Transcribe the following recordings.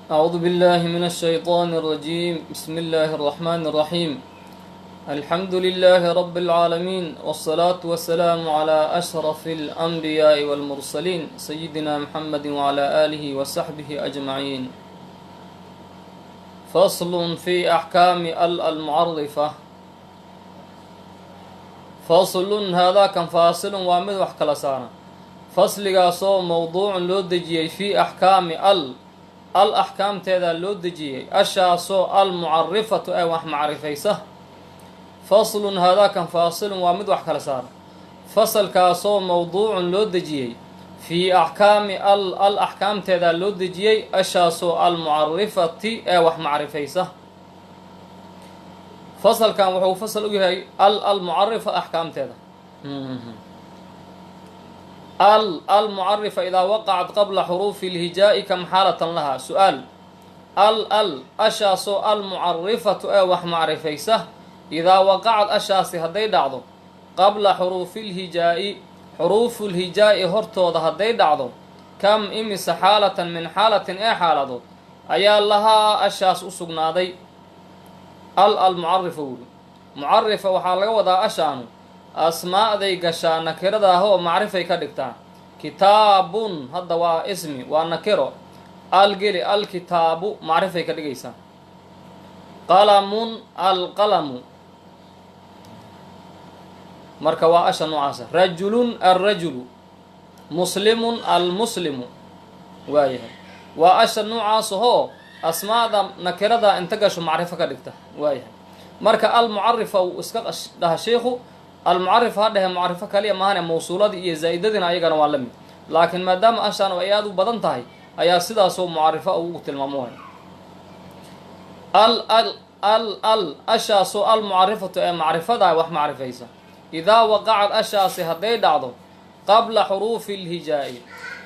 أعوذ بالله من الشيطان الرجيم. بسم الله الرحمن الرحيم. الحمد لله رب العالمين، والصلاة والسلام على أشرف الأنبياء والمرسلين سيدنا محمد وعلى آله وصحبه أجمعين. فصل في أحكام المعرفة. فصل هذا كان فاصل وامد وحكلا سانا فصل قاسو موضوع لو دجيي في أحكام الأحكام تيدا لو دجيي أشاسو المعرفة أي وح معرفيسه. فصل هذا كان فاصل وامد وحكلا سانا فصل كاسو موضوع لو دجيي في أحكام الأحكام تيدا لو دجيي أشاسو المعرفة أي وح معرفيسه. فصل كان وحو فصل وهي المعرفة أحكام تيدا. المعرفة إذا وقعت قبل حروف الهجاء كم حالة لها؟ سؤال. أشاس المعرفة وح معرفيسه إذا وقعت أشاس هدي دعضو قبل حروف الهجاء حروف الهجاء هرتو هدي دعضو كم إمس حالة من حالة أي حالة أيا لها أشاس أسقنادي المعرفة معرفة وحالة وضع أشانو أسماء ذي قشا نكرة هو معرفة كدكتا. كتاب هذا وا اسمي ونكره الجلي الكتاب معرفة كدكيسا. قلم القلم مركوا أشا نعاسة. رجل الرجل مسلم المسلم وايه وأشا نعاسة هو أسماء نكرة انتقش معرفة كدكتا وايه مركا المعرفة واسكاش ده شيخو المعرفة هذه معرفة كلية ماهنة موصولة إيه زائدة أيضا وعلمي لكن ما دام أشان وأياد بدنتهاي أيا سيدا سو معرفة أو تلماموها. أشا سو المعرفة معرفة دا وح معرفة إذا وقعت أشاس هدي دعضو قبل حروف الهجاء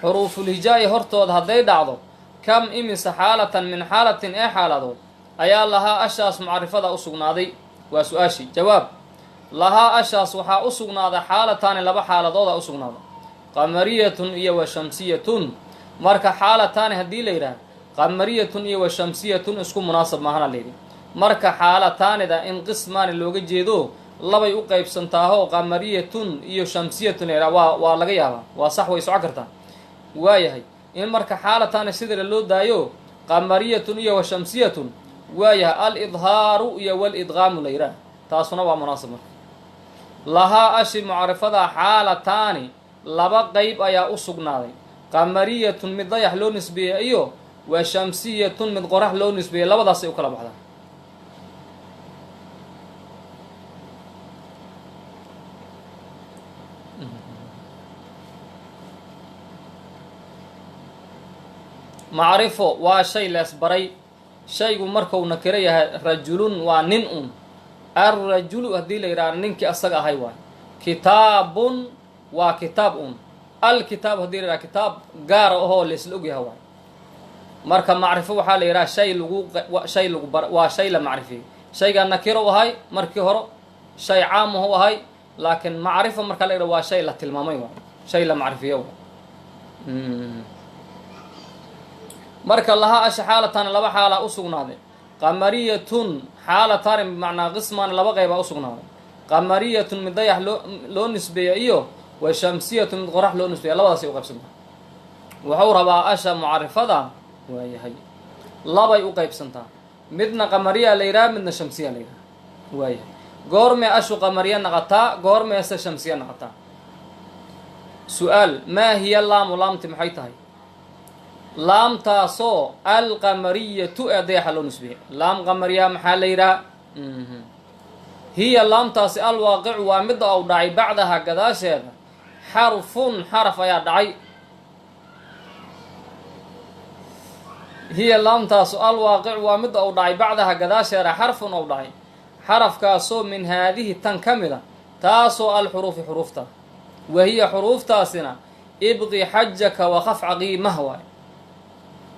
حروف الهجاء هرتود هدي دعضو كم إمس حالة من حالة أي حالة أيا لها أشاس معرفة دا أسقنادي وسؤاشي. جواب لها أشاس وحا أسقنادا حالتان لبا حالدودا أسقنادا قمرية إيا وشمسية مركا حالتان هدي ليرا قمرية إيا وشمسية اسكو مناسب ماهنا ليري مركا حالتان دا إن قسمان اللوغة جيدو لبا يقايب سنتاهو قمرية إيا شمسية ليرا ولغا يابا وصح ويسوع كرتا وايهي إن مركا حالتان سيدر اللو دايو قمرية إيا وشمسية وايه الإظهار إيا والإدغام ليرا تاسونا ومناسب مركا لها أشي معرفة حالتان لبا قيب أيا أسقنادي قمرية من ضيح لو نسبية أيو وشمسية من قرح لو نسبية لبا داسي وكلا بحدا. معرفة وشي لاسبري شيء مركو نكريه رجل وننء الرجل هدي ليران نينكي أساق أهيوان كتاب وكتاب الكتاب هدي ليران كتاب قارة هو اللي سلوقي هوان مركا معرفة وحا ليران شيء لغو وشيء لمعرفة شيء قال نكيرو هاي مركي هرو شيء عام هو هاي لكن معرفة مركا ليران وشيء لتلمامي شيء لمعرفة يوان مركا لها أشي حالة لبا حالة أسقنادي قمرية حالة تارم بمعنى قسمان لبا غيبا أسقنادي قمرية من ضيح لو نسبية إيو وشمسية من قرح لو نسبية لبا داسي وقيب سنتا وحو ربا أشا معرفة دا وهي هي لبا يقيب سنتا مدنا قمرية ليرا مدنا شمسية ليرا وهي قورمي أشو قمرية نغطا قورمي أسا شمسية نغطا. سؤال. ما هي اللام ولام تمحيتها؟ لام تاسو القمرية أديح لو نسبية لام قمرية محاليرا هي لام تاسي الواقع ومد أو دعي بعدها قداش هذا حرف يا دعي هي لام تاسو الواقع ومد أو دعي بعدها قداش هذا حرف أو دعي حرف كاسو من هذه التنكملة تاسو الحروف حروفتا وهي حروف تاسنا ابغي حجك وخف عقيمه هو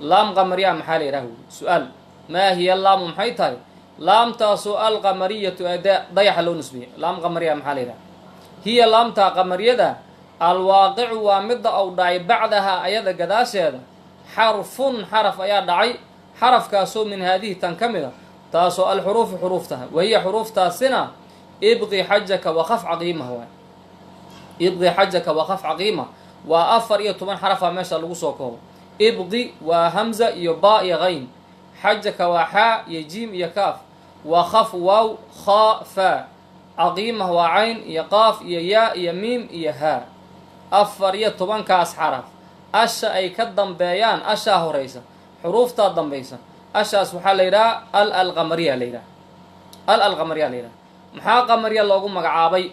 لام قمرية محالي راهو. سؤال. ما هي اللام محيطة؟ لام تاسو القمرية ضيح لو نسبية لام قمرية محالي راهو هي لام تا قمرية دا الواقع ومد أو دعي بعدها أيضا قداش هذا حرف حرف أيا دعي حرف كاسو من هذه تنكمل تاسو الحروف حروفتها وهي حروف تاسنا ابغي حجك وخف عقيمه هو ابغي حجك وخف عقيمه وافر iyo 10 xaraf meesha lagu soo koobo ibqi waa hamza iyo ba iyo ghayn xajaka waa xa iyo jim iyo kaaf wa khaf waw kha fa عقيمه waa cayn iyo qaaf iyo ya iyo mim iyo ha afar iyo 10 kaas xaraf asha ay ka dambeeyaan asha horeysa xuruufta dambaysa ashaas waxaa la yiraahdaa al-qamariya la yiraahdaa al-qamariya la yiraahdaa maxaa qamariya loogu magacaabay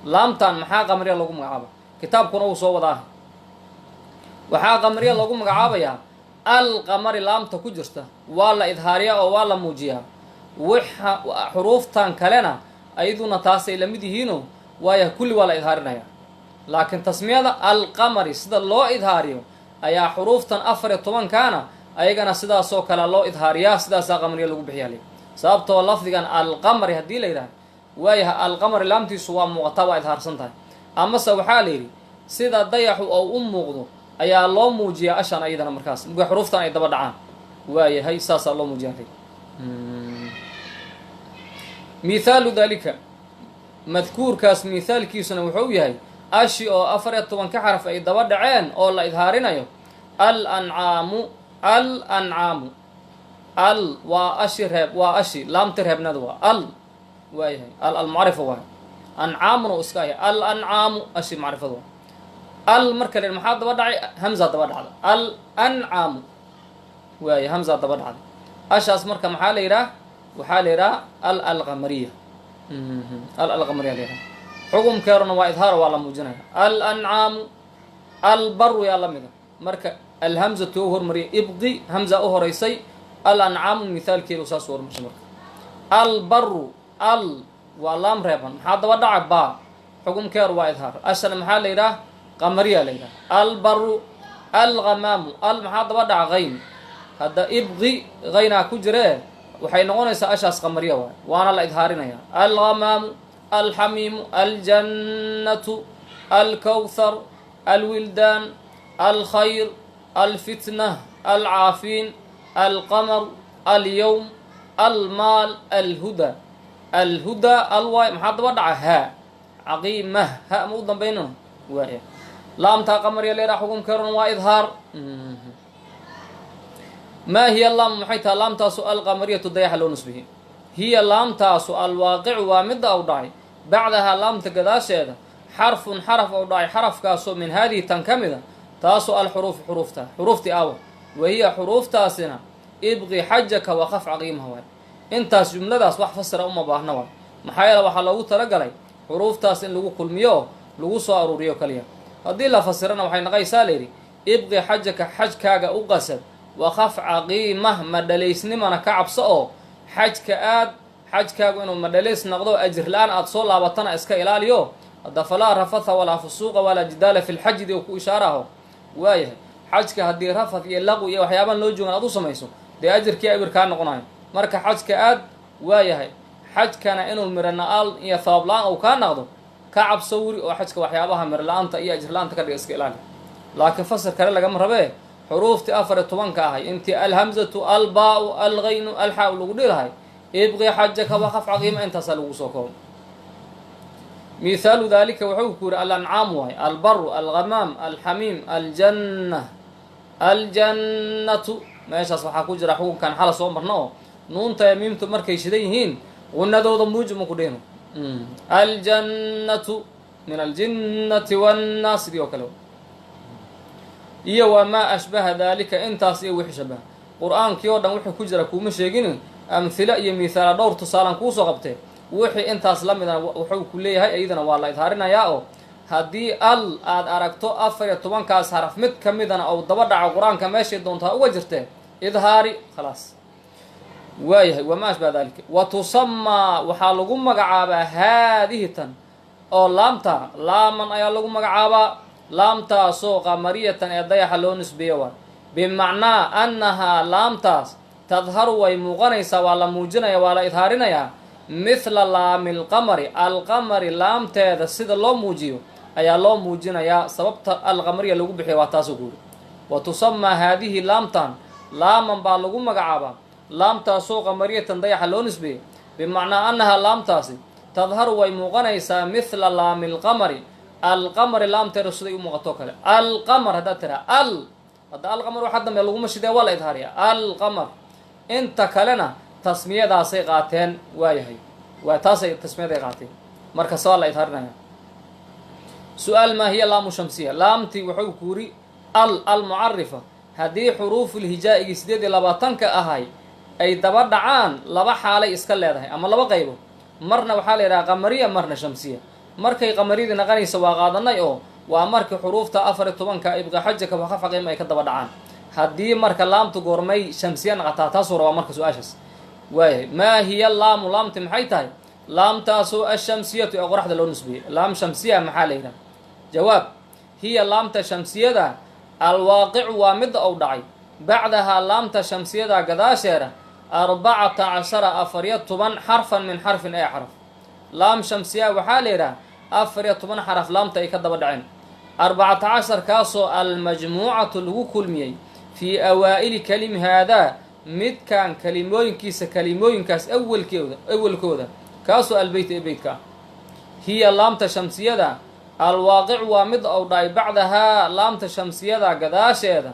laamtan maxaa qamariya loogu magacaabay kitaabkuna uu soo wadaa waxaa qamariya loogu magacaabayaa al-qamari laamta ku jirta waa la idhaariyaa oo waa la muujiyaa waxa xuruuftan kalena ayaduna taasay la mid yihiino waaya kulli waa la idhaarinayaa laakiin tasmiyada al-qamari sida loo idhaariyo ayaa xuruuftan 14 kaana ayagana sidaas oo kale loo idhaariyaa sidaas qamariya lagu bixiyaa sababtoo lafdigan al-qamari hadii la yiraahdo waayaha al-qamari laamtiisu waa muuqataa waa idhaarsan tahay ama se waxaa la yiri sida dayaxu oo u muuqdo ayaa loo muujiyaa ashan ayadana markaas marka xuruuftan ay daba dhacaan waayahay saas loo muujiyaa مثال ذلك مذكور كاس مثال كيسنا وحو يهي أشي أو أفريت طبعا كحرف أي دبا دعين أو لا إظهارنا يو الأنعام الأنعام ال وأشي رهب وأشي لام ترهب ندوى ال وهي المعرفة وهي أنعام وأسكاي الأنعام أشي معرفة وهي المركل المحاد دبا دعي همزة دبا دعي الأنعام وهي همزة دبا دعي أشي مركل محال يراه وحال يراه القمرية القمرية ليراه حكم كيرنا وإظهار والله موجنها الأنعام البر يا لمده مركا الهمزة توهر مري ابغي همزة أهريسي الأنعام مثال كيلو ساسور مش مركا البر ولام ريبان هذا ودع با حكم كير وإظهار أسلم محل يراه قمرية ليراه البر الغمام هذا ودع غين هذا ابغي غينا كجره waxay noqonaysaa ashaas qamariya waana la idhaarinaya al-ghamam al-hamim al-jannatu al-kawthar al-wildan al-khayr al-fitnah al-afin al-qamar al-yawm al-mal al-huda al-way maxaa daba dhaca ha aqimah ha mu dambayno waaya laamta qamariya leeyahay xukunkeedu waa idhaar ما هي اللام محيتها لام تاسو القمرية ضيح لو نسبه هي لام تاسو الواقع ومد أو ضاي بعدها لام تقداش هذا حرف أو ضاي حرف كاسو من هذه تنكمل تاسو الحروف حروفتي أول وهي حروف تاسنا ابغي حجك وخف عقيمها وين انت جملة داس wax fasira uma baahna waa maxay la waxa lagu talagalay xuruuftaas in lagu kulmiyo lagu soo aruuriyo kaliya hadii la fasirana waxay naqaysaa leeri ibqi xajaka xajkaaga u qasad وخف عقيمه مدليسنمنا كعبسو حجكاغو انو مدليس نقدو اجر لان اد سو لابتنا اسكا الاليو دفلا رفث ولا فسوق ولا جدال في الحج دي ku ishaaraho waayahay xajka hadii rafad iyo laqo iyo waxyaaban loo joogan aad u sameeyso de ajirkii ay ka noqonayo marka xajka aad waayahay xajkana inuu mirana al iyo thaablaan oo ka noqdo ka cabso wuri oo xajka waxyaabaha mirlaanta iyo ajir laanta ka dhig iska ilaali laakiin fasir kale laga marabee حروفتي أفرت وانكا هاي انت الهمزة الباء الغين الحاء لغدير هاي ابغي حجك وخف عقيم انت سلوسكم مثال ذلك وحوكور الأنعام وهي البر الغمام الحميم الجنة ما يشا صحا كجرا حكم كان حالا صوم برنو نون تيميم تمركي شديهين وندو ضموج مكودينو الجنة من الجنة والناس دي وكلو iyo wama ashbaha dalika intaas iyo wixii shabaha quraanka oo dhan wuxuu ku jira kuma sheegin amthila iyo misaal dhowr tusaalan ku soo qabtay wixii intaas la mid ah wuxuu ku leeyahay ayadana waa la idhaarinayaa oo hadii al aad aragto 14 kaas haraf mid kamidana oo daba dhaca quraanka meesha doonta uga jirtay idhaari خلاص waayahay wama ashbaha dalika wa tusamma waxa lagu magacaabaa haadihi tan oo laamta laaman ayaa lagu magacaabaa لامتاسو قمرية يضيح لون نسبية بمعنى أنها لامتاس تظهر ويمغنيسا ولا موجنة ولا إظهارنا مثل لام القمر لامتا ذا سيد الله موجيو أي الله موجنة يا سببت القمرية لو بحي واتاسو قول وتسمى هذه لامتان laaman baa lagu magacaabaa laamtaasoo qamariyatan dayaxa loo nisbeeyey bimacnaa annahaa laamtaasi tadharu way muuqanaysaa mithla laami lqamari alqamari laamteeda siday u muuqatoo kale alqamar haddaad tiraa hadda alqamar waxa dambe laguma shidee waa la idhaariya alqamar inta kalena tasmiyadaasay qaateen waayahay waa taasay tasmiyaday qaateen marka saa la idhaarinaya su-aal maa hiya laamu shamsiya laamtii wuxuu ku yiri almucarifa haddii xuruufulhijaa'igii 28 ahay ay daba dhacaan laba xaalay iska leedahay ama laba qaybo marna waxaa la yidhaha qamariya marna shamsiya markay qamariyadii naqanaysa waa qaadanay oo waa markii xuruufta 14 ibqa xajaka waxafaqim ay ka daba dhacaan haddii marka laamtu goormay shamsiya naqataa taasuu rabaa marka su-aashaas waayahay maa hiya laamu laamti maxay tahay laamtaasoo ashamsiyatu ee qoraxda loo nisbeeyey laam shamsiya maxaa la yidhaha jawaab hiya laamta shamsiyada alwaaqicu waa midda ou dhacay bacdahaa laamta shamsiyada gadaasheeda 14 xarfan min xarfin ee xaraf laam shamsiya waxaa la yidhaha 14 xaraf laamta ay ka daba dhaceen 14 kaasoo almajmuucatu lagu kulmiyey fii awaa'ili kalimi haadaa midkan kalimooyinkaas awalkooda kaasoo albeyt ee beytka ah hiya laamta shamsiyada alwaaqicu waa mid ou dhacay bacdahaa laamta shamsiyada gadaasheeda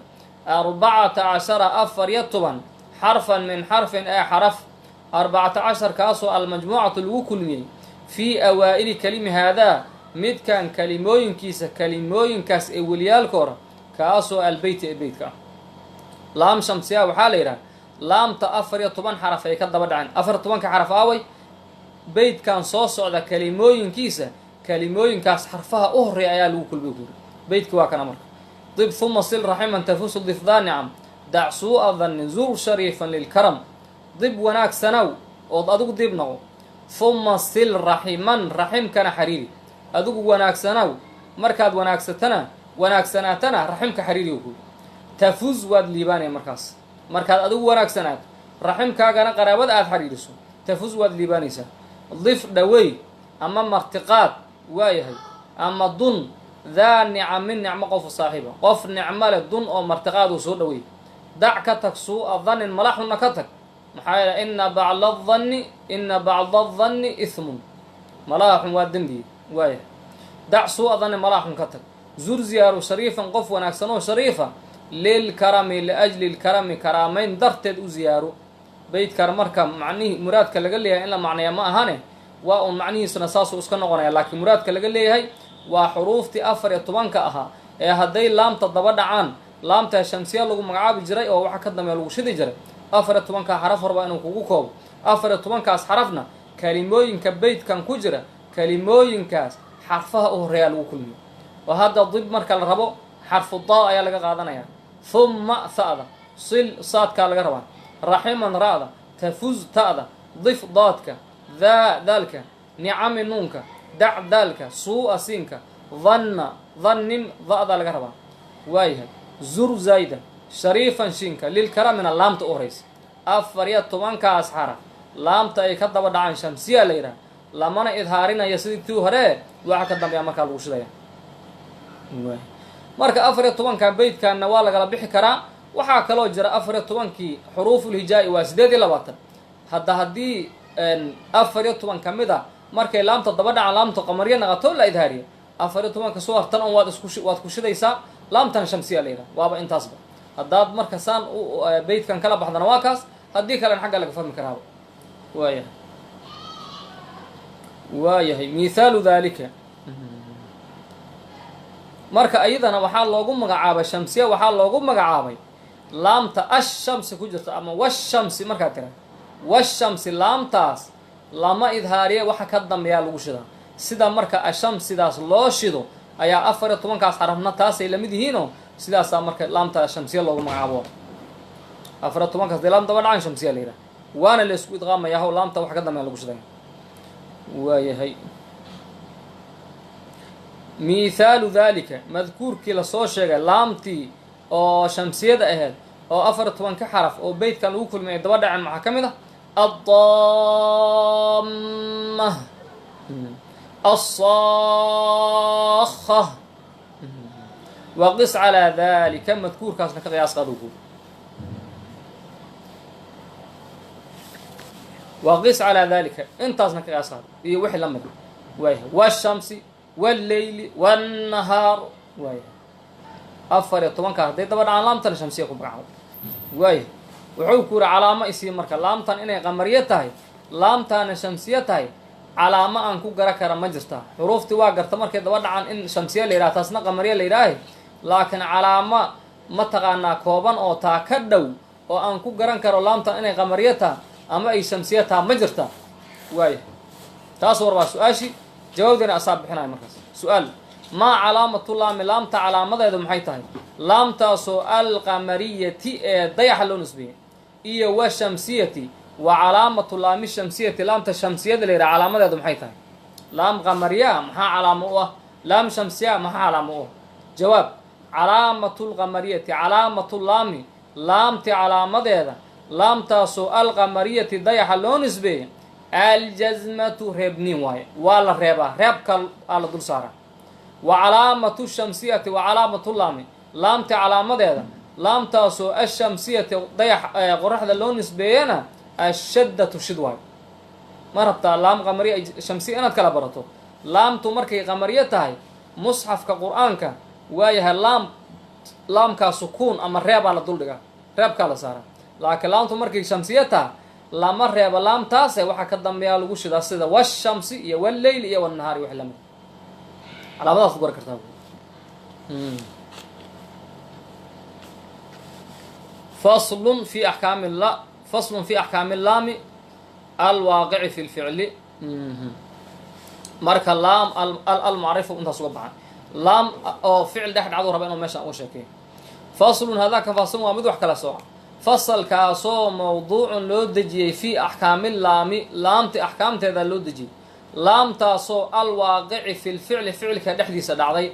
14 xarfan min xarfin ee xaraf 14 kaasoo almajmuucatu lagu kulmiyey fii awaa'ili kalimi haadaa midkan kalimooyinkaas ee weliyaalkooda kaasoo albeyt ee beytka ah laam shamsiya waxaa la yidhaha laamta 14 xaraf ay ka daba dhaceen 14 xaraf aaway beydkan soo socda kalimooyinkaas xarfaha u horreeya ayaa lagu kulmay guuri beydki waa kana marka dib uma sil raximan tafusu difdaa nicam dac suu'a danni zur shariifan lilkaram dib wanaagsanow ood adigu dib noqo uma sil raximan raximkana xariiri adigu wanaagsanow markaad wanaagsanaatana raximka xariiri guuri tafuz waad liibaanaya markaad adigu wanaagsanaato raximkaagana qaraabada aad xariiriso tafuz waad liibaanaysaa dif dhawey ama martiqaad waayahay ama dun daa nicamin nicmo qofu saaxiiba qof nicmo leh dun oo martiqaad uu soo dhaweey dac ka tag suu'a dannin malaxunna ka tag maxaa yeele ina bacda danni ismun malaxun waa dembiye waayahay dac suu'a dannin malaxun ka tag zur ziyaaru shariifan qof wanaagsan oo shariifa lilkarami liajli lkarami karaamayn darteed u ziyaaro beydkan marka macnihii muraadka laga leeyahay in la macneeya ma ahane waa un macnihiisuna saasuu iska noqonaya laakiin muraadka laga leeyahay waa xuruuftii 14 ahaa ee hadday laamta daba dhacaan laamta shamsiya lagu magacaabi jiray oo waxa ka dambeeya lagu shidi jiray 14 xaraf horba inuu kugu koobo 14kaas xarafna kalimooyinka beydkan ku jira kalimooyinkaas xarfaha u horreeya lagu kulmiyo oo hadda dib marka la rabo xarfu daa ayaa laga qaadanaya thumma tha'da sil saadkaa laga rabaa raximan ra'da tafuz ta'da dif daadka daalka nicami nuunka dac daalka suu'a siinka dannin da'da laga rabaa waayahay zur zayda shariifan shinka lilkaramina laamta u horaysa 14kaas xaraf laamta ay ka daba dhacaan shamsiya la yidhaha lamana idhaarinaya sidii tii hore waxa ka dambeeya markaa lagu shidaya marka 14kan beydkanna waa lagala bixi karaa waxaa kaloo jira 14kii xuruufulhijaa'i waa 28 hadda haddii 14 ka mid a markay laamta daba dhacaan laamta qamariya naqato la idhaariya 14ka soo hartan on waad ku shidaysaa laamtan shamsiya la yidhaha waaba intaasba haddaad marka saan beydkan kala baxdana waa kaas haddii kalena xagga laga fahmi karaaba waayahay mithaalu daalika marka ayadana waxaa loogu magacaabay shamsiya waxaa loogu magacaabay laamta ashamsi ku jirta ama washamsi markaad tira washamsi laamtaas lama idhaariya waxa ka dambeeyaa lagu shidaa sida marka ashamsidaas loo shido ayaa 14kaas xarafna taasay lamid yihiinoo sidaasaa marka laamta shamsiya loogu magacaabo 14kaas dee laam daba dhacaan shamsiya la yidhaha waana la isku idqaamayaa how laamta waxa ka dambeeya lagu shidaya waayahay mithaalu daalika madkuurkii lasoo sheegay laamtii oo shamsiyada ahayd oo 14 xaraf oo beydkan lagu kulmiyay daba dhaceen maxaa ka mid ah الضامة الصاخة وقس على ذلك مذكور كاسنا كقياس قادوكو وقس على ذلك انت أصنك قياسات هي وحي لمد والشمس والليل والنهار أفر يطبعن كهدي طبعا علامة الشمسية كبرعه وحوكور علامة اسي مركا لامتان إنay qamariye tahay laamtaana shamsiye tahay calaamo aan ku gara kara ma jirta xuruuftii waa garta markay daba dhacaan in shamsiye la yidhaha taasna qamariye la yidhaahay laakiin calaamo ma taqaanaa kooban oo taa ka dhow oo aan ku garan karo laamtan inay qamariye tahay ama ay shamsiye tahay ma jirta taas war waa su-aashii jawaabdeena asaa bixinaya markaas su-aal maa calaamatu laami laamta calaamadeedu maxay tahay laamtaasoo alqamariyati ee dayaxa loo nisbeeyey iyo wa shamsiyati wa calaamatu laami shamsiyati laamta shamsiyada la yidhaha calaamadeedu maxay tahay laam qamariya maxaa calaamo u ah laam shamsiya maxaa calaamo u ah jawaab calaamatu lqamariyati calaamatu laami laamti calaamadeeda laamtaasoo alqamariyati dayaxa loo nisbeeyey aljazmatu reebniin waaye waa la reebaa reebka aa la dul saara wa calaamatu shamsiyati wa calaamatu laami laamti calaamadeeda laamtaasoo ashamsiyati dayax qoraxda loo nisbeeyana ashaddatu shid waayo ma rabtaa laam qamariya shamsiya inaad kala barato laamtu markay qamariyo tahay musxafka qur-aanka waayahay laamkaa sukuun ama reebaa la duldhigaa reebkaa la saara laakiin laamtu markay shamsiyo tahay lama reebo laamtaase waxaa ka dambeeyaa lagu shidaa sida washamsi iyo walleyl iyo wannahaari wax lamid calaamadaas ku garan kartaa فصل في أحكام اللام الواقع في الفعل marka laam المعرفة intaas uga baxan laam oo ficil dhex dhacdo raba inuu meesha u sheekeeyo faslun hadaaka faslun waa mid wax kala sooca fasalkaasoo mawduucun loo dejiyey fii axkaami laami laamti axkaamteeda loo dejiyey laamtaasoo alwaaqici fi lficli ficilka dhexdiisa dhacday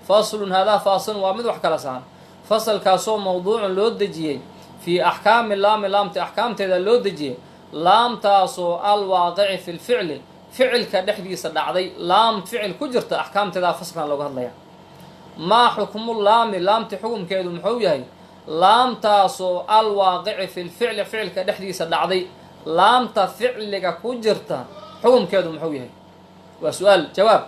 faslun hadaa faasilun waa mid wax kala saaran fasalkaasoo mawduucun loo dejiyey fii axkaami laami laamti axkaamteeda loo dejiyey laamtaasoo alwaaqici fi lficli ficilka dhexdiisa dhacday laam ficil ku jirta axkaamteeda fasalkan looga hadlaya maa xukmu laami laamti xukumkeedu muxuu yahay laamtaasoo alwaaqici fi lficli ficilka dhexdiisa dhacday laamta ficliga ku jirta xukumkeedu muxuu yahay waa su-aal jawaab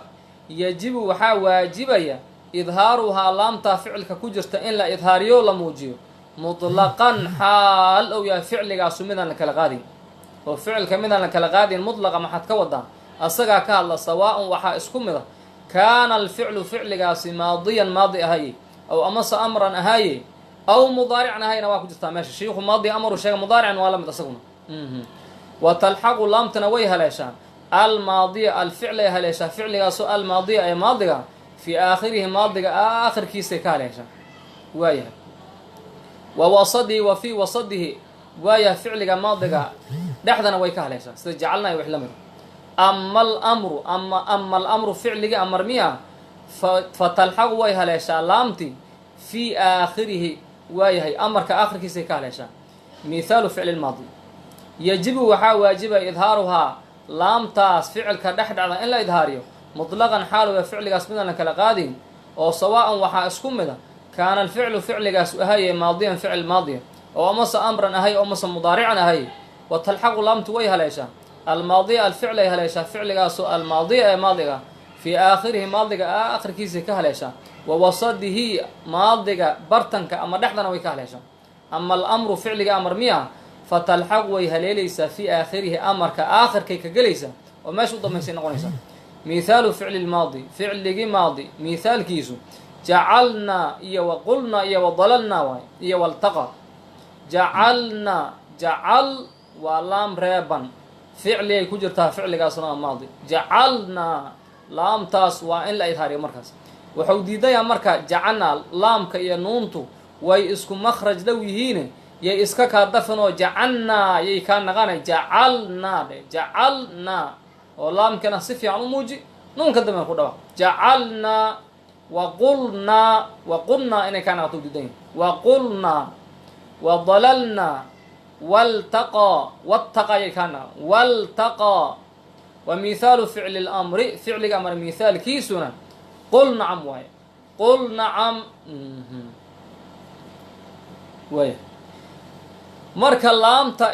yajibu waxaa waajibaya idhaaruhaa laamtaa ficilka ku jirta in la idhaariyo la muujiyo mutlaqan xaal ou yahay ficligaasu midaan la kala qaadin oo ficilka midaan la kala qaadin mutlaqa maxaad ka wadaa asagaa ka hadla sawaa-un waxaa isku mid a kaana alficlu ficligaasi maadiyan maadi ahaye aw amase amran ahaaye aw mudaarican ahayna waa ku jirtaa meesha shiiku maadi amaru sheega mudaarican waa la mid asaguna wa talxaqu laamtana way haleeshaa almaadiya alficlay haleeshaa ficligaasoo almaadiya ee maadiga fii aakhirihi maadiga aakhirkiisay ka haleeshaa waayahay wa wasadihi wa fii wasadihi waayahay ficliga maadiga dhexdana way ka haleeshaa sida jacalnay wax la mid ama alamru ficligii amar miya fa talxaqu way haleeshaa laamti fii aakhirihi waayahay amarka aakhirkiisay ka haleeshaa mithaalu ficli lmaadi yajibu waxaa waajibaya idhaaruhaa laamtaas ficilka dhex dhacda in la idhaariyo mutlaqan xaaluga ficligaas midaan la kala qaadin oo sawaa-an waxaa isku mida kaana alficlu ficligaas ahaye maadiyan ficil maadiya oo amase amran ahay oo amase mudaarican ahay wa talxaqu laamtu way haleeshaa almaadiya alficlay haleeshaa ficligaasoo almaadiya ee maadiga fii aakhirihi maadiga aakhirkiisay ka haleeshaa wa wasadihi maadiga bartanka ama dhexdana way ka haleeshaa ama alamru ficliga amar miya fa talxaq way haleelaysaa fii aakhirihi amarka aakhirkay ka gelaysaa oo meesha u dambaysay noqonaysaa mithaalu ficli lmaadi ficligii maadi mithaalkiisu jacalnaa iyo wa qulnaa iyo wa dalalnaa waay iyo waltaqa jacalnaa jacal waa laam reeban ficli ay ku jirtaa ficligaasna waa maadi jacalnaa laamtaas waa in la idhaariyo markaas wuxuu diidayaa marka jacalnaa laamka iyo nuuntu way isku makhraj dhow yihiine yay iska kaa dafin oo jacalnaa yay kaa naqanay jacalnaa dhe jacalnaa oo laamkana si fiican u muuji nuunka dambe ku dhawaaq jacalnaa waqulnaa inay kaa naqato diidan yihin waqulnaa wadalalnaa waltaqaa wattaqa yay kaa naqan waltaqaa wa mithaalu ficli lamri ficliga amar mithaalkiisuna qul nacam waaye qul nacam waaya marka laamta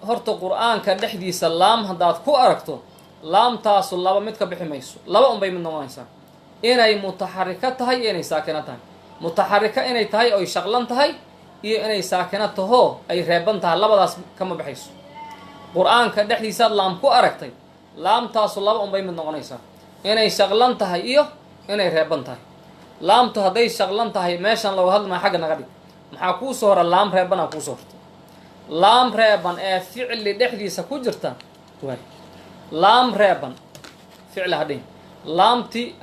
horta qur-aanka dhexdiisa laam haddaad ku aragto laamtaasu laba mid ka bixi mayso, laba unbay mid noqonaysaa, inay mutaxarika tahay iyo inay saakina tahay. mutaxarika inay tahay oy shaqlan tahay iyo inay saakina tahoo ay reeban tahay, labadaas kama baxayso. qur-aanka dhexdiisaad laam ku aragtay, laamtaasu laba unbay mid noqonaysaa, inay shaqlan tahay iyo inay reeban tahay. laamtu hadday shaqlan tahay meeshan looga hadlmaya xagga naga dhig, maxaa kuu soo hora laam reebanaa kuusoo horta. laam reeban ee ficli dhexdiisa ku jirta waay, laam reeban ficli hadhin, laamti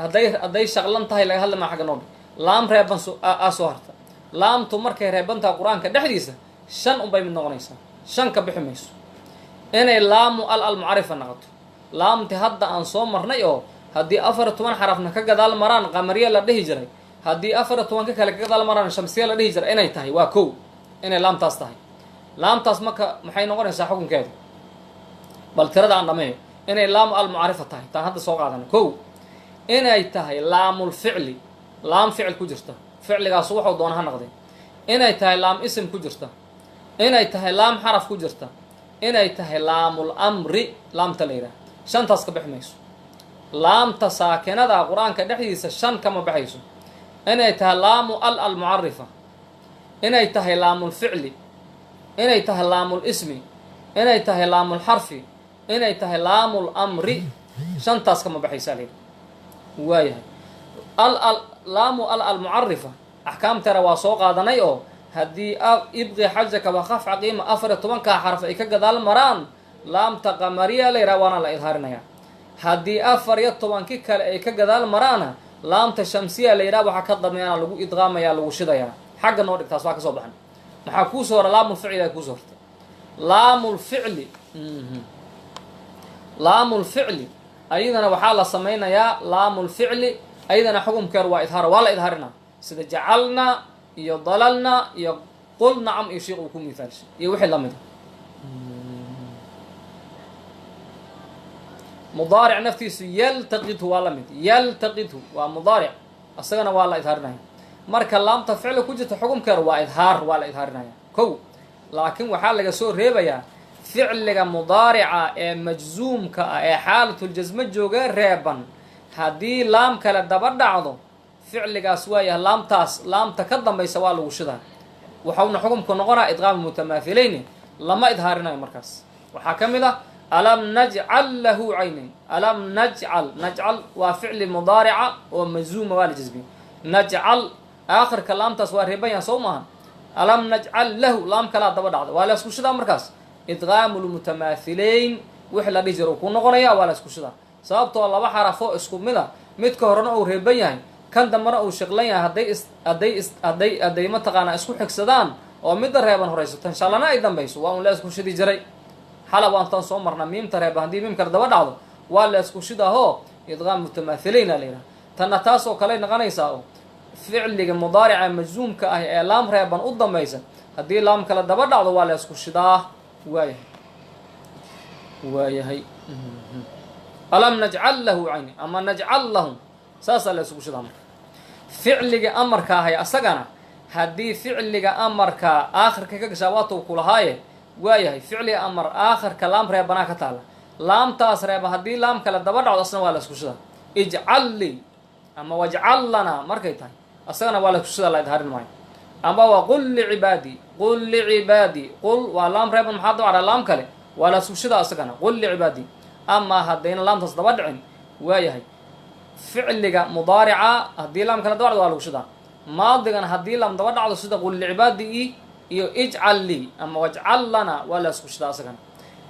hadday shaqlan tahay laga hadlama xagga noo dhig, laam reeban aa soo harta. laamtu markay reeban tahay qur-aanka dhexdiisa shan unbay mid noqonaysaa, shan ka bixi mayso. inay laamu almucarifa noqoto, laamti hadda aan soo marnay oo haddii 14 xarafna ka gadaal maraan qamariya la dhihi jiray, haddii 14 ka kale ka gadaal maraan shamsiya la dhihi jiray, inay tahay waa kow, inay laamtaas tahay. laamtaas marka maxay noqonaysaa xukunkeedu? bal tirada aan dhameeyo. inay laamu almucarifa tahay, taan hadda soo qaadana. kow, inay tahay laamulficli, laam ficil ku jirta, ficligaas wuxuu doona ha noqday. inay tahay laam isim ku jirta, inay tahay laam xaraf ku jirta, inay tahay laamul amri laamta la yidhaha. shantaas ka bixi mayso. laamta saakinada qur-aanka dhexdiisa shan kama baxayso. inay tahay laamu almucarifa, inay tahay laamulficli, inay tahay laamul ismi, inay tahay laamul xarfi, inay tahay laamul amri, shantaas kama baxaysaa layidhi. waayahay laamu almucarifa axkaamteera waa soo qaadanay oo haddii ibqi xajaka wakafca qiima 14 xaraf ay ka gadaal maraan laamta qamariya la yidhaha waana la idhaarinayaa. haddii 14 kale ay ka gadaal maraana laamta shamsiya la yidhaha waxaa ka dambeeyana lagu idqaamaya, lagu shidayaa. xagga noo dhigtaas waa ka soo baxan. maxaa kuu soo hora laamulficli ay kuusoo hortay. laamulficli ayadana waxaa la samaynayaa laamulficli ayadana xukumkeedu waa idhaar, waa la idhaarinaa, sida jacalnaa iyo dalalnaa iyo qul nacam iyo sheekh uu ku mithaalshay iyo wixii lamid a. mudaaric naftiisu yaltaqidhu waa la mid, yaltaqidhu waa mudaaric, asagana waa la idhaarinaya. marka laamta ficli ku jirta xukumkeedu waa idhaar, waa la idhaarinaya. kow, laakiin waxaa laga soo reebayaa ficliga mudaarica ee majzuumka ah ee xaalatljasmo jooga reeban, haddii laam kale daba dhacdo ficligaas waayahay laamtaas laamta ka dambaysa waa lagu shidaa, waxauna xukumku noqonaa idqaamu mutamaahilayni, lama idhaarinayo markaas. waxaa ka mid ah alam najcal lahu caynayn. alam najcal waa ficli mudaarica oo majzuuma waa la jasbiye. najcal aakhirka laamtaas waa reebanyaa soo maaha. alam najcal lahu laam kalaa daba dhacda, waa la isku shidaa markaas. idqaamu lmutamaahilayn wixii la dhihi jiro ku noqonaya, waa la isku shidaa. sababtoo laba xarafoo isku mid a, midka horena uu reeban yahay, kan dambana uu shaqlan yahay, hadday mataqaanaa isku xigsadaan oo midda reeban horayso tan shallana ay dambayso, waa un la isku shidi jiray. xalab waantaan soo marna miimta reeban haddii miim kale daba dhacdo waa la isku shidaahoo idqaam mutamaahilayn a la yidhaha. tanna taas oo kaley noqonaysaa oo ficliga mudaarica majzuumka ah ee laam reeban u dambaysa haddii laam kale daba dhacdo waa la isku shidaa. waayahay alam najcal lahu cayni ama najcal lahum, saasaa la isugu shidaa. marka ficliga amarka ahay asagana haddii ficliga amarka aakhirka ka gashaa waatuu kulahaaye, waayahay ficliga amar aakhirka laam reebanaa ka taala, laamtaas reeba haddii laam kale daba dhacdo asna waa la isku shidaa. ijcal lii ama wajcal lanaa markay tahay asagana waa la isku shidaa, la idhaarin maayo. ama waa qul licibaadii, qul licibaadii, qul waa laam reeban maxaa daba dhacda laam kale, waa la isku shidaa asagana qul licibaadii. amaa haddayna laamtaas daba dhicin, waayahay ficliga mudaarica haddii laam kale daba dhacdo waa lagu shidaa. maadigana haddii laam daba dhacdo sida qul licibaadii iyo ijcal lii ama wajcal lana waa la isku shidaa asagana.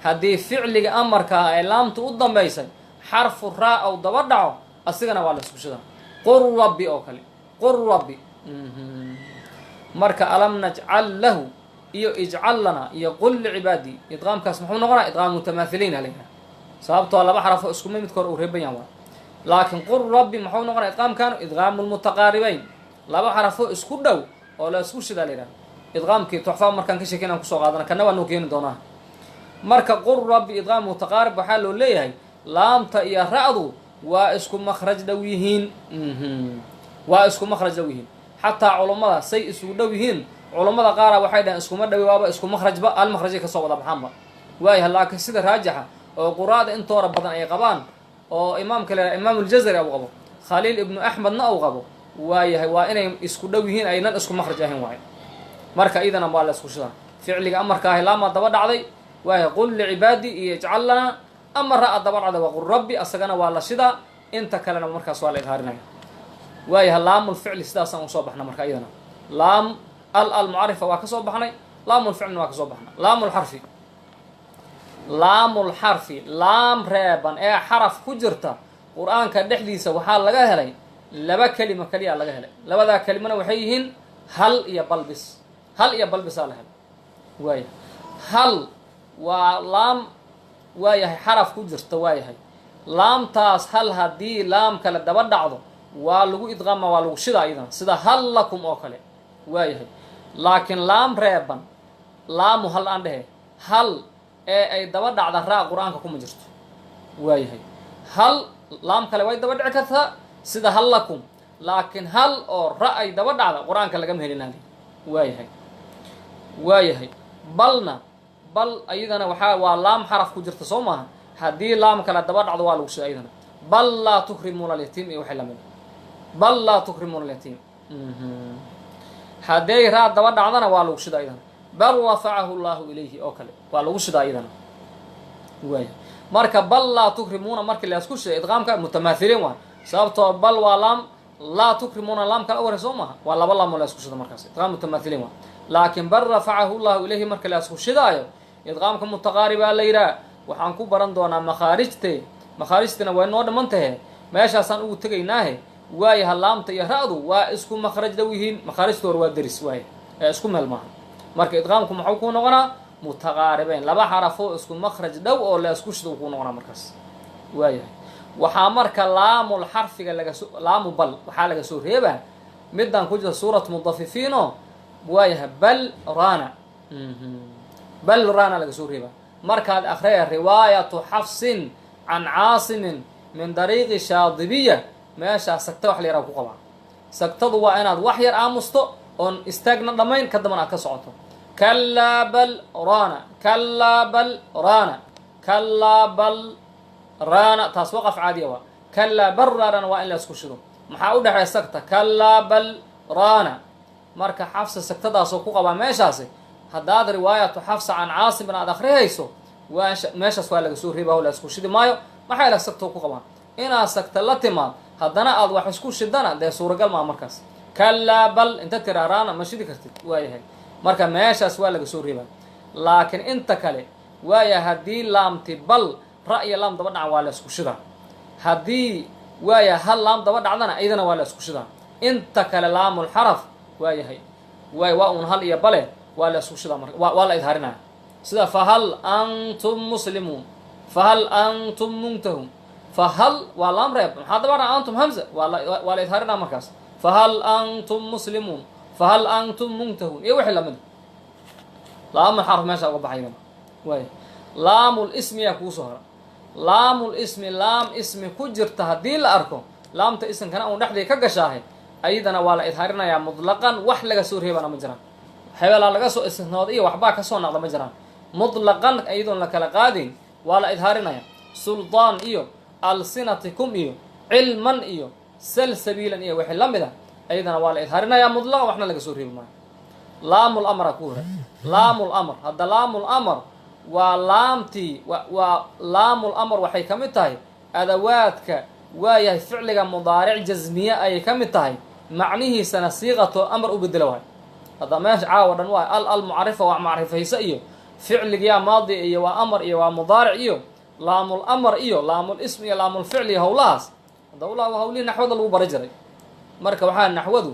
haddii ficliga amarka ee laamta u dambaysay xarfu raa ou daba dhaco asigana waa la isku shidaa. qul rabbi oo kale, qul rabbi. marka alam najcal lahu iyo ijcal lana iyo qul licibaadii idqaamkaas muxuu noqonaa idqaam mutamaahilayn a la yidhaha, sababtoo laba xarafo isku midka hore uu reeban yaha waa. laakiin qul rabbi muxuu noqonaa idqaamkan idqaamu lmutaqaaribayn, laba xarafo isku dhow oo la isku shidaa la yidhaha. idqaamkii tuxfaa markaan ka sheekay inaan kusoo qaadana kana waa noo keeni doonaa. marka qul rabbi idqaam mutaqaarib waxaa loo leeyahay laamta iyo ra'du waa isku makhraj dhow yihiin, waa isku makhraj dhow yihiin. xataa culummada say isugu dhow yihiin, culummada qaara waxay dhahaan iskuma dhowi, waaba isku makhrajba, hal makhrajay kasoo wada baxaanba. waayahay laakiin sida raajixa oo quraada intoora badan ay qabaan oo imaamka la imaam aljazari uu qabo khaliil ibnu axmedna uu qabo waayahay waa inay isku dhow yihiin aynan isku makhraj ahayn waayo marka idana waa la isku shidaa ficliga amarka ahi laamaa daba dhacday waayahay qul licibaadi iyo ijcal lanaa amar ra'a daba dhacday waa qul rabbi asagana waa la shidaa inta kalena markaas waa la idhaarinaya waayahay laamulficli sidaasaan usoo baxna marka iyadana laam almucarifa waa ka soo baxnay laamulficlina waa ka soo baxna laamulxarfi laamulxarfi laam reeban ee xaraf ku jirta qur-aanka dhexdiisa waxaa laga helay laba kelima keliyaa laga helay labadaa kelimana waxay yihiin hal iyo balbis hal iyo balbisaa la helay waaya hal waa laam waayahay xaraf ku jirta waayahay laamtaas hal haddii laam kale daba dhacdo waa lagu idqaama waa lagu shidaa iyadana sida hal lakum oo kale waayahay laakiin laam reeban laamu hal aan dhehe hal ee ay daba dhacda raa qur-aanka kuma jirto waayahay hal laam kale way daba dhici kartaa sida hal lakum laakiin hal oo ra ay daba dhacda qur-aanka lagama helinaali waayahay waayahay balna bal ayadana waxaa waa laam xaraf ku jirta soo maaha haddii laam kale daba dhacdo waa lagu shida ayadana bal laa tukrimuuna alyatiim iyo waxay lamid bal laa tukrimuuna alyatiim hadday raa daba dhacdana waa lagu shida ayadana bal rafacahu llahu ilayhi oo kale waa lagu shidaa iyadana waaya marka bal laa tukrimuuna markii laisku shiday idqaamka mutamaahiliin waa sababtoo bal waa laam laa tukrimuuna laam kala aware soo maaha waa laba laam oo laisku shida markaas idqaam mutamaahiliin waa laakiin bal rafacahu llahu ilayhi marka laisku shidaayo idqaamka mutaqaaribaa la yidhaha waxaan ku baran doonaa makhaarijtina way noo dhiman tahe meeshaasaan ugu tegaynaahe waayaha laamta iyo ra-du waa isku makhraj dhow yihiin makhaarijtoor waa deris waaya ee isku meel maaha marka idqaamku maxuu kuu noqonaa mutaqaaribeyn laba xarafoo isku makhraj dhow oo la isku shida kuu noqonaa markaas waayahay waxaa marka laamul xarfiga laamu bal waxaa laga soo reebaa midaan ku jirta suurat mudafifiino waayahay bal rana bal rana laga soo reebaa markaad akraya riwaayatu xafsin can caasimin min dariiqi shaadibiya meeshaa sagta wax la yaraa ku qabaa sagtadu waa inaad wax yar aamusto oon istaagna dhammayn ka daban aad ka socoto kallaa bal rana kallaa bal rana kallaa bal rana taas waqaf caadiya waa kallaa bal rana waa in la isku shido maxaa u dhexeeya sagta kallaa bal rana marka xafsa sagtadaasoo ku qabaa meeshaasi haddaad riwaayatu xafsa can caasimin aad akrihayso meeshaas waa laga soo reebaa la isku shidi maayo maxay la sagtoo ku qabaan inaad sagta la timaad haddana aad wax isku shidana dee suuragal maa markaas kallaa bal inta tiraa raana ma shidi kartid waayahay marka meeshaas waa laga soo reebaa laakiin inta kale waaya haddii laamti bal ra iyo laam daba dhaca waa la isku shidaa haddii waaya hal laam daba dhacdana iyadana waa la isku shidaa inta kale laamul xaraf waayahay waay waa un hal iyo bale waa la isku shidaa marka waa la idhaarinaya sida fahal antum muslimuun fahal antum muntahun fahal waa laam reeb maxaa daba dhaca antum hamza waa la idhaarinaya markaas fahal antum muslimuun fahal antum muntahun iyo wixii lamid laamul xarf meesha uga baxay waay laamul ismiyaa kuu soo hora laamul ismi laam ismi ku jirta haddii la arko laamta isimkana uun dhexdii ka gashaahay ayadana waa la idhaarinayaa mutlaqan wax laga soo reebana ma jiraan hebelaa laga soo istinooda iyo waxbaa kasoo naqda ma jiraan mutlaqan iyadoon la kala qaadin waa la idhaarinaya suldaan iyo alsinatikum iyo cilman iyo salsabiilan iyo wixii la mid a ayadana waa la idhaarinayaa mutlaqan waxna laga soo reebi maayo laamul amra ku hore laamul amr hadda laamul amr waa laamtii waa laamul amr waxay ka mid tahay adawaadka waayahay ficliga mudaaric jasmiye ayay ka mid tahay macnihiisana siiqato amar u bedela waay hadda meesha caawa dhan waa al mucarifa waa macrifaysa iyo ficligiyaa maadi iyo waa amar iyo waa mudaaric iyo laamul amr iyo laamul ism iyo laamul ficl iyo howlahaas hadda hawlihii naxwada lagu bari jiray marka waxaa naxwadu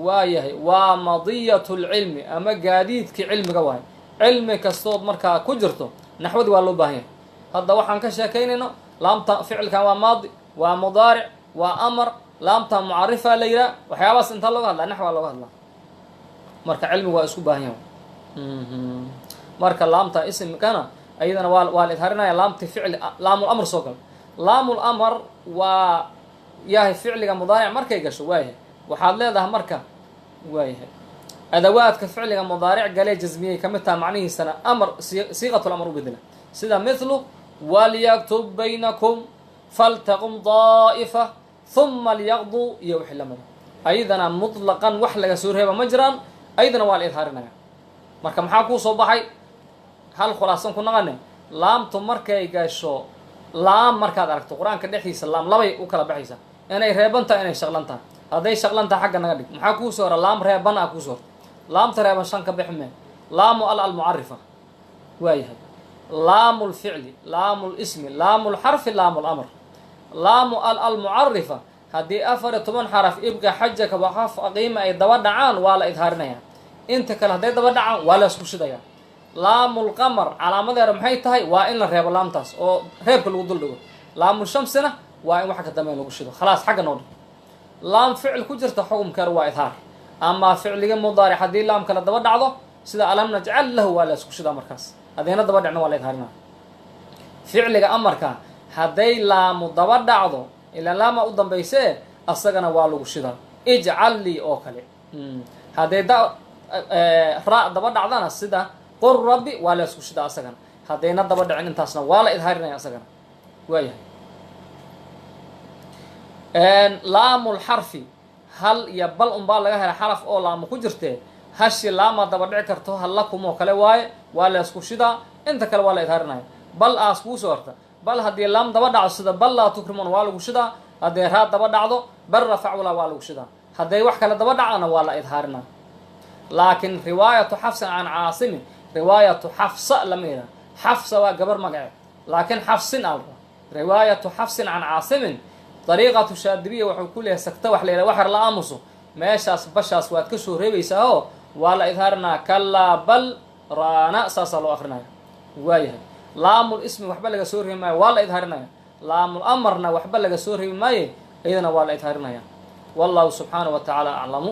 waayahay waa madiyatu lcilmi ama gaadiidkii cilmiga waay cilmi kastood markaa ku jirto naxwadi waa loo baahan yahay hadda waxaan ka sheekaynayno laamta ficilkan waa maadi waa mudaaric waa amar laamta mucarifa la yihaa waxyaabahaas intaa looga hadlaa naxwaa looga hadlaa marka cilmigu waa isku baahan yahay marka laamta ismkana ayadana waa la idhaarinaya laamti ficli laamul amr soo gal laamul amr waa yahay ficliga mudaaric markay gasho waayahay waxaad leedahay marka waayahay adawaadka ficliga mudaaric galee jasmiyay ka mid taha macnihiisana amar siiqatul amr u bedela sida mithlu walyaktub baynakum faltaqum daa'ifa huma liyaqduu iyo wixii la mida ayadana mutlaqan wax laga soo reeba ma jiraan ayadana waa la idhaarinaya marka maxaa kuu soo baxay hal khulaasan ku naqane laamtu markay gasho laam markaad aragto qur-aanka dhexdiisa laam labay u kala baxaysa inay reeban tahay inay shaqlan tahay hadday shaqlan tahay xagga naga dhig maxaa kuu soo hora laam reeban ah kuu soo horta laamta reeban shan ka bixi mee laamu al almucarifa waayahay laamu lficli laamu lismi laamu lxarfi laamu lamr laamu al almucarifa haddii 14 xaraf ibqa xajaka waqaf aqiima ay daba dhacaan waa la idhaarinaya inta kale hadday daba dhacaan waa la isku shidaya laamul qamar calaamadeeda maxay tahay waa in la reebo laamtaas oo reebka lagu dul dhigo laamul shamsina waa in wax ka dambeyn lagu shido khalaas xagga noo dhig laam ficil ku jirta xukumkeeda waa idhaar ama ficliga mudaaric haddii laam kale daba dhacdo sida alam najcal lahu waa la isku shidaa markaas haddayna daba dhicno waa la idhaarinaa ficliga amarka hadday laamu daba dhacdo ilaa laama u dambayse asagana waa lagu shidaa ijcal lii oo kale hadday ra daba dhacdana sida qur rabbi waa la isku shidaa asagana haddayna daba dhicin intaasna waa la idhaarinaya asagana waayahay laamul xarfi hal iyo bal unbaa laga hela xaraf oo laamo ku jirtee hashi laama daba dhici karto hal lakum oo kale waaye waa la isku shidaa inta kale waa la idhaarinaya bal aas kuu soo horta bal haddii laam daba dhacdo sida bal laa tukrimuun waa lagu shidaa hadday raa daba dhacdo bal rafacula waa lagu shidaa hadday wax kale daba dhacana waa la idhaarinaa laakiin riwaayatu xafsin can caasimin riwaayatu xafsa lama yidhaha xafsa waa gabar magace laakiin xafsin aa riwaayatu xafsin can caasimin dariiqatu shaadibiya wuxuu ku leeyahay sagta wax la yidhaha waxar la aamuso meeshaas bashaas waad ka soo reebaysaa oo waa la idhaarinaa kallaa bal raana saasaa loo akrinaya waayahay laamul ismi waxba laga soo reebi maayo waa la idhaarinaya laamul amarna waxba laga soo reebi maaye iyadana waa la idhaarinaya wallahu subxaanahu wa tacaala aclamu